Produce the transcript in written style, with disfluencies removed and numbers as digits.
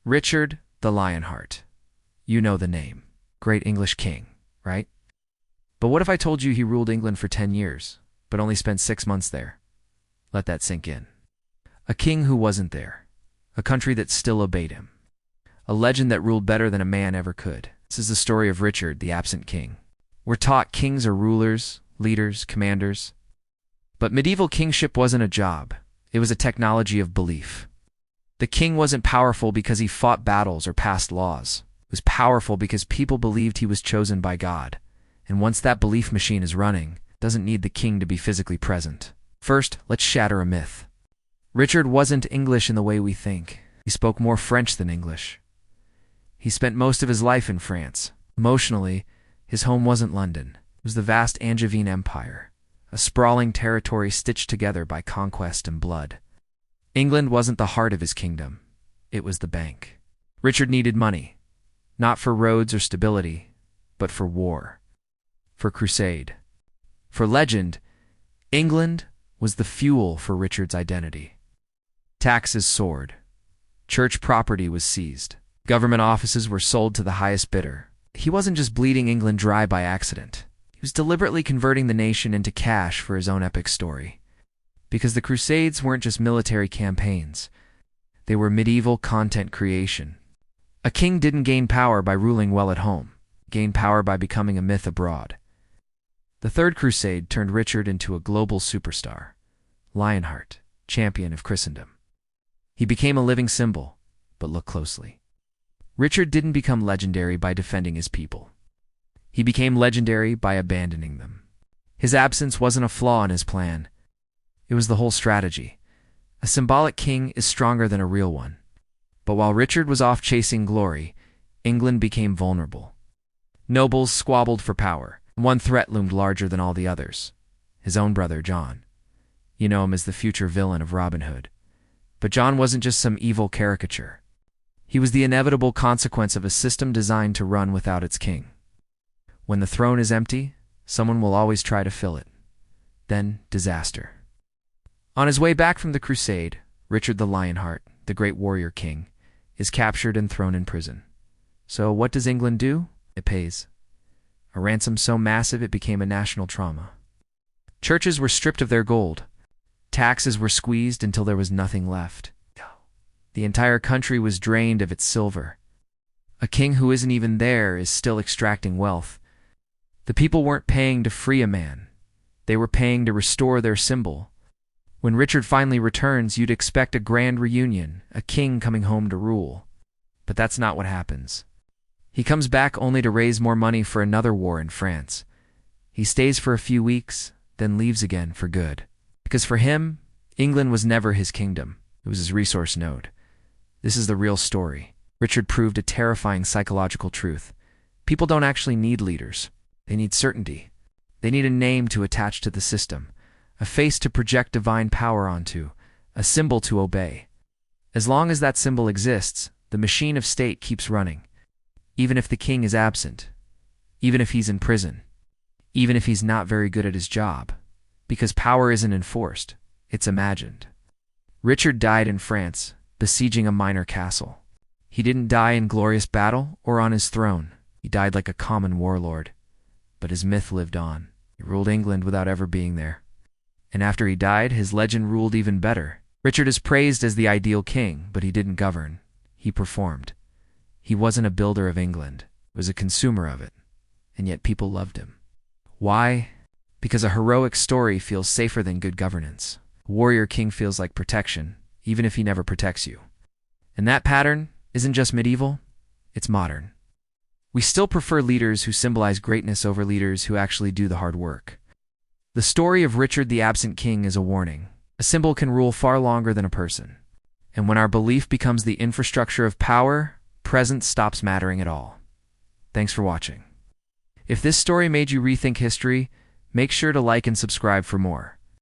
Richard the Lionheart. You know the name. Great English king, right? But what if I told you he ruled England for 10 years, but only spent 6 months there? Let that sink in. A king who wasn't there. A country that still obeyed him. A legend that ruled better than a man ever could. This is the story of Richard, the absent king. We're taught kings are rulers, leaders, commanders. But medieval kingship wasn't a job. It was a technology of belief. The king wasn't powerful because he fought battles or passed laws. He was powerful because people believed he was chosen by God. And once that belief machine is running, it doesn't need the king to be physically present. First, let's shatter a myth. Richard wasn't English in the way we think. He spoke more French than English. He spent most of his life in France. Emotionally, his home wasn't London. It was the vast Angevin Empire, a sprawling territory stitched together by conquest and blood. England wasn't the heart of his kingdom. It was the bank. Richard needed money, not for roads or stability, but for war, for crusade. For legend, England was the fuel for Richard's identity. Taxes soared. Church property was seized. Government offices were sold to the highest bidder. He wasn't just bleeding England dry by accident. He was deliberately converting the nation into cash for his own epic story. Because the Crusades weren't just military campaigns. They were medieval content creation. A king didn't gain power by ruling well at home. He gained power by becoming a myth abroad. The Third Crusade turned Richard into a global superstar. Lionheart, champion of Christendom. He became a living symbol, but look closely. Richard didn't become legendary by defending his people. He became legendary by abandoning them. His absence wasn't a flaw in his plan. It was the whole strategy. A symbolic king is stronger than a real one. But while Richard was off chasing glory, England became vulnerable. Nobles squabbled for power. One threat loomed larger than all the others. His own brother, John. You know him as the future villain of Robin Hood. But John wasn't just some evil caricature. He was the inevitable consequence of a system designed to run without its king. When the throne is empty, someone will always try to fill it. Then, disaster. On his way back from the crusade, Richard the Lionheart, the great warrior king, is captured and thrown in prison. So what does England do? It pays. A ransom so massive it became a national trauma. Churches were stripped of their gold. Taxes were squeezed until there was nothing left. The entire country was drained of its silver. A king who isn't even there is still extracting wealth. The people weren't paying to free a man. They were paying to restore their symbol. When Richard finally returns, you'd expect a grand reunion, a king coming home to rule. But that's not what happens. He comes back only to raise more money for another war in France. He stays for a few weeks, then leaves again for good. Because for him, England was never his kingdom. It was his resource node. This is the real story. Richard proved a terrifying psychological truth. People don't actually need leaders. They need certainty. They need a name to attach to the system, a face to project divine power onto, a symbol to obey. As long as that symbol exists, the machine of state keeps running. Even if the king is absent, even if he's in prison, even if he's not very good at his job, because power isn't enforced, it's imagined. Richard died in France, besieging a minor castle. He didn't die in glorious battle or on his throne. He died like a common warlord. But his myth lived on. He ruled England without ever being there. And after he died, his legend ruled even better. Richard is praised as the ideal king, but he didn't govern. He performed. He wasn't a builder of England. He was a consumer of it. And yet people loved him. Why? Because a heroic story feels safer than good governance. A warrior king feels like protection, even if he never protects you. And that pattern isn't just medieval, it's modern. We still prefer leaders who symbolize greatness over leaders who actually do the hard work. The story of Richard the absent king is a warning. A symbol can rule far longer than a person. And when our belief becomes the infrastructure of power, presence stops mattering at all. Thanks for watching. If this story made you rethink history, make sure to like and subscribe for more.